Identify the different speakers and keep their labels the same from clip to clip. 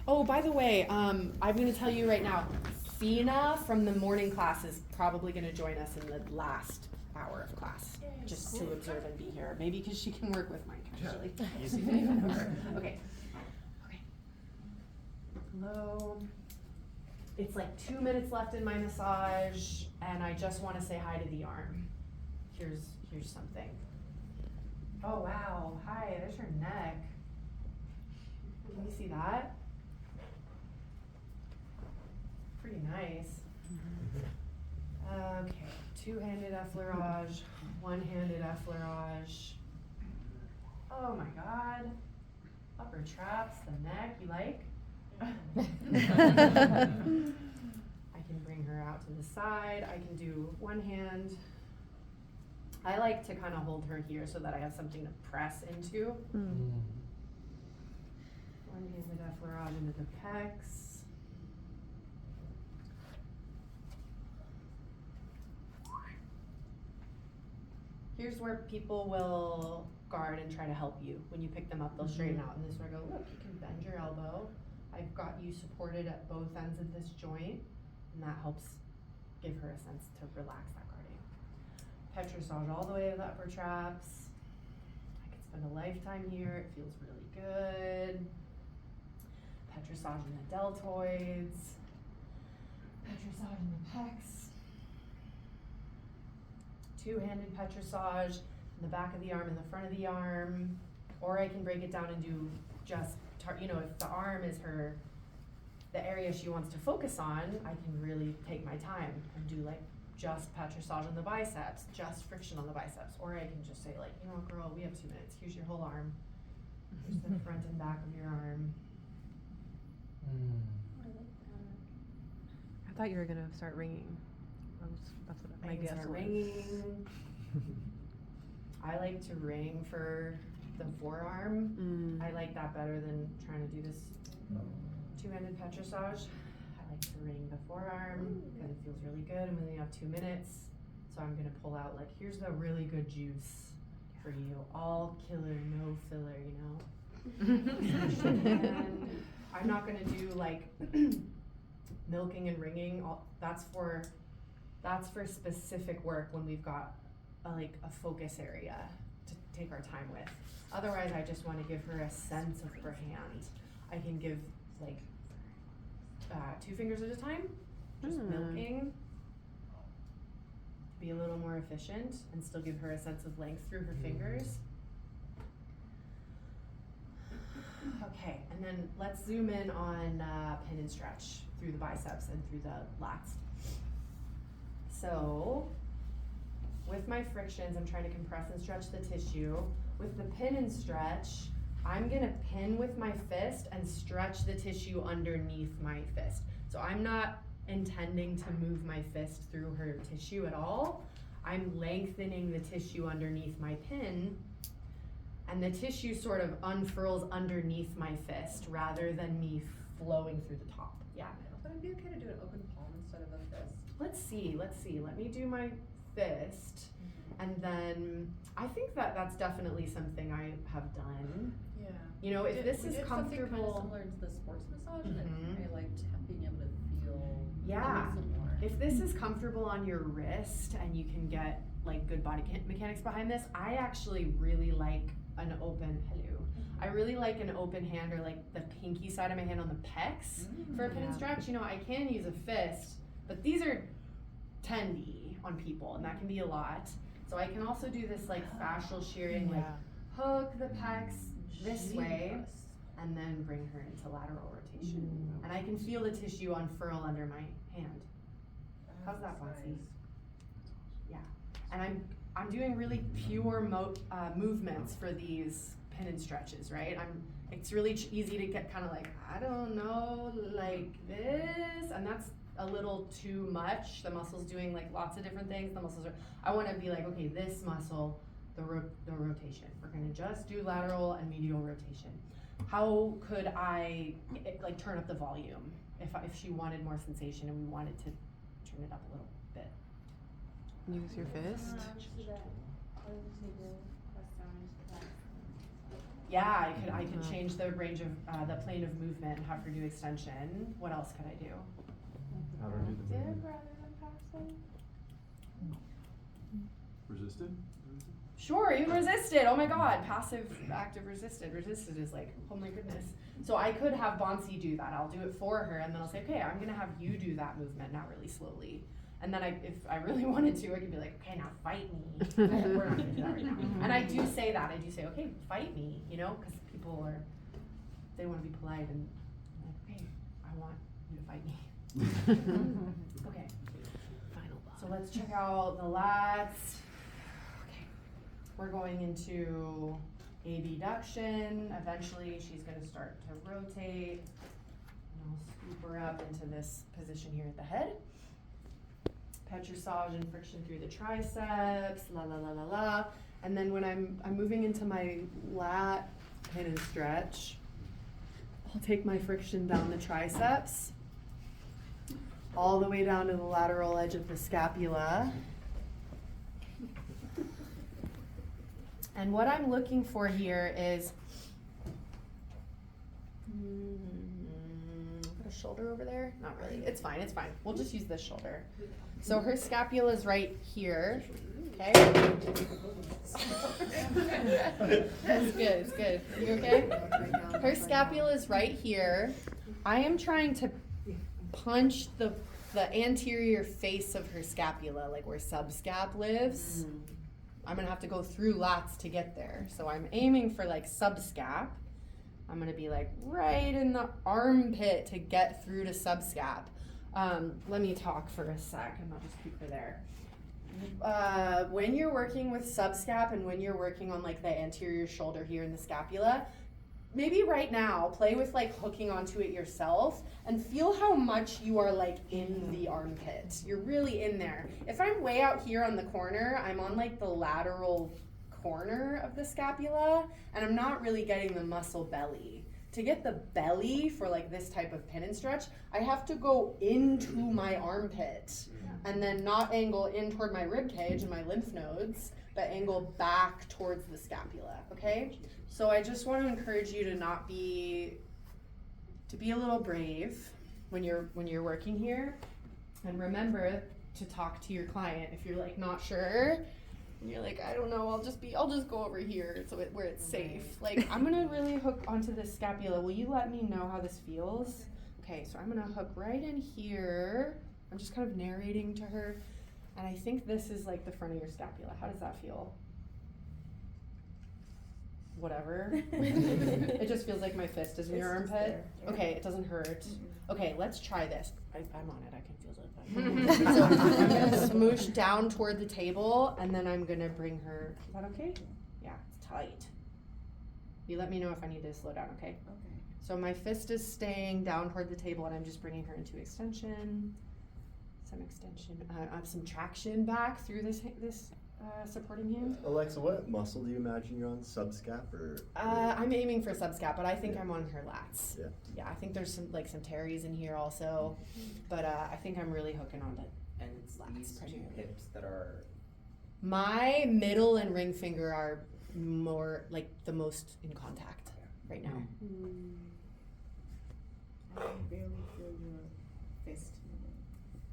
Speaker 1: Oh, by the way, I'm going to tell you right now, Fina from the morning class is probably going to join us in the last hour of class, just to observe and be here. Maybe because she can work with Mike, actually.
Speaker 2: Easy.
Speaker 1: Okay. Okay. Hello. It's like 2 minutes left in my massage, and I just want to say hi to the arm. Here's something. Oh, wow. Hi, there's your neck. Can you see that? Pretty nice. Okay, two-handed effleurage, one-handed effleurage. Oh my God. Upper traps, the neck, you like? I can bring her out to the side. I can do one hand. I like to kind of hold her here so that I have something to press into. One-handed effleurage into the pecs. Here's where people will guard and try to help you. When you pick them up, they'll straighten out. And this is where I go, look, you can bend your elbow. I've got you supported at both ends of this joint, and that helps give her a sense to relax that guarding. Petrissage all the way to the upper traps. I could spend a lifetime here. It feels really good. Petrissage in the deltoids. Petrissage in the pecs. Two-handed petrissage in the back of the arm and the front of the arm. Or I can break it down and do just, if the arm is the area she wants to focus on, I can really take my time and do like just petrissage on the biceps, just friction on the biceps. Or I can just say like, girl, we have 2 minutes. Here's your whole arm. Here's the front and back of your arm.
Speaker 3: I thought you were gonna start ringing. That's what my guess was.
Speaker 1: Ringing. I like to ring for the forearm. I like that better than trying to do this two-handed petrissage. I like to ring the forearm because it feels really good, and we only have 2 minutes. So I'm gonna pull out here's the really good juice for you. All killer, no filler, And I'm not gonna do milking and ringing. That's for specific work when we've got a focus area to take our time with. Otherwise, I just want to give her a sense of her hand. I can give 2 fingers at a time, just milking, to be a little more efficient and still give her a sense of length through her fingers. Okay, and then let's zoom in on pin and stretch through the biceps and through the lats. So, with my frictions, I'm trying to compress and stretch the tissue. With the pin and stretch, I'm gonna pin with my fist and stretch the tissue underneath my fist. So I'm not intending to move my fist through her tissue at all. I'm lengthening the tissue underneath my pin, and the tissue sort of unfurls underneath my fist rather than me flowing through the top. Yeah.
Speaker 4: Would it be okay to do an open palm instead of a fist?
Speaker 1: Let's see. Let me do my fist, and then I think that's definitely something I have done.
Speaker 4: Yeah.
Speaker 1: If this is comfortable.
Speaker 4: Something kind of similar to the sports massage, and I liked being able to feel.
Speaker 1: Yeah.
Speaker 4: Some more.
Speaker 1: If this is comfortable on your wrist and you can get good body mechanics behind this, I actually really like an open. I really like an open hand, or the pinky side of my hand on the pecs for a pin and stretch. I can use a fist, but these are tendy on people, and that can be a lot. So I can also do this fascial shearing, hook the pecs this way, and then bring her into lateral rotation. And I can feel the tissue unfurl under my hand. How's that, Bonsi? Yeah, and I'm doing really pure movements for these pin and stretches, right? It's really easy to get kind of I don't know, like this, and that's a little too much. The muscle's doing lots of different things. I want to be okay, this muscle, the rotation. We're gonna just do lateral and medial rotation. How could I turn up the volume if she wanted more sensation and we wanted to turn it up a little bit?
Speaker 3: Use your fist.
Speaker 1: Yeah, I could change the range of, the plane of movement and have her do extension. What else could I do?
Speaker 2: Have her do the
Speaker 1: Active
Speaker 2: movement.
Speaker 1: rather than passive?
Speaker 2: Resisted?
Speaker 1: Sure, even resisted. Oh my god, passive, active, resisted. Resisted is like, oh my goodness. So I could have Bonsi do that. I'll do it for her, and then I'll say, okay, I'm gonna have you do that movement, not really slowly. And then if I really wanted to, I could be like, okay, now fight me. We're not gonna do that right now. And I do say that. I do say, okay, fight me, you know, because people are, they want to be polite and like, okay, I want you to fight me. Okay.
Speaker 3: Final boss.
Speaker 1: So let's check out the lats. Okay. We're going into abduction. Eventually she's gonna start to rotate. And I'll scoop her up into this position here at the head. Petrissage and friction through the triceps, la la la la la. And then when I'm moving into my lat pin and stretch, I'll take my friction down the triceps, all the way down to the lateral edge of the scapula. And what I'm looking for here is, put a shoulder over there? Not really, it's fine, it's fine. We'll just use this shoulder. So her scapula is right here, okay? It's good, it's good. You okay? Her scapula is right here. I am trying to punch the anterior face of her scapula, like where subscap lives. I'm gonna have to go through lats to get there. So I'm aiming for like subscap. I'm gonna be like right in the armpit to get through to subscap. Let me talk for a sec and I'll just keep her there. When you're working with subscap and when you're working on like the anterior shoulder here in the scapula, maybe right now play with like hooking onto it yourself and feel how much you are like in the armpit. You're really in there. If I'm way out here on the corner, I'm on like the lateral corner of the scapula and I'm not really getting the muscle belly. To get the belly for like this type of pin and stretch, I have to go into my armpit and then not angle in toward my rib cage and my lymph nodes, but angle back towards the scapula, okay? So I just want to encourage you to be a little brave when you're working here, and remember to talk to your client if you're like not sure. And you're like, I don't know, I'll just go over here where it's safe. Like, I'm gonna really hook onto this scapula. Will you let me know how this feels? Okay, so I'm gonna hook right in here. I'm just kind of narrating to her. And I think this is like the front of your scapula. How does that feel? Whatever. It just feels like my fist is in your armpit. Okay, it doesn't hurt. Okay, let's try this. I'm on it, I can feel it. So I'm gonna smoosh down toward the table and then I'm gonna bring her, is that okay? Yeah, it's tight. You let me know if I need to slow down, okay?
Speaker 4: Okay.
Speaker 1: So my fist is staying down toward the table and I'm just bringing her into extension. Some extension, some traction back through this supporting hand.
Speaker 5: Alexa, what muscle do you imagine you're on? Subscap or?
Speaker 1: I'm aiming for subscap, but I think I'm on her lats.
Speaker 5: Yeah.
Speaker 1: Yeah, I think there's some teres in here also, but I think I'm really hooking on the
Speaker 6: And it's these two
Speaker 1: primarily.
Speaker 6: hips that are
Speaker 1: My middle and ring finger are more like the most in contact right now.
Speaker 4: I can barely feel your fist moving.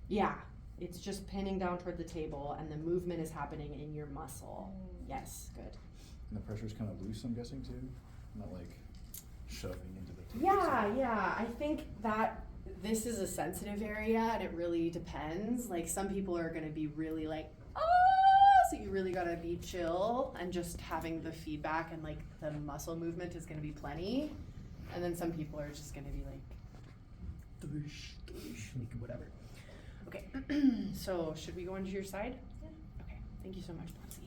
Speaker 1: Yeah, it's just pinning down toward the table and the movement is happening in your muscle. Yes, good.
Speaker 2: And the pressure's kind of loose, I'm guessing too? Not like shoving into the table.
Speaker 1: Yeah, I think that this is a sensitive area and it really depends. Like some people are gonna be really like, so you really gotta be chill and just having the feedback and like the muscle movement is gonna be plenty. And then some people are just gonna be like, doosh, like whatever. Okay, so should we go onto your side?
Speaker 4: Yeah.
Speaker 1: Okay, thank you so much, Bonsi.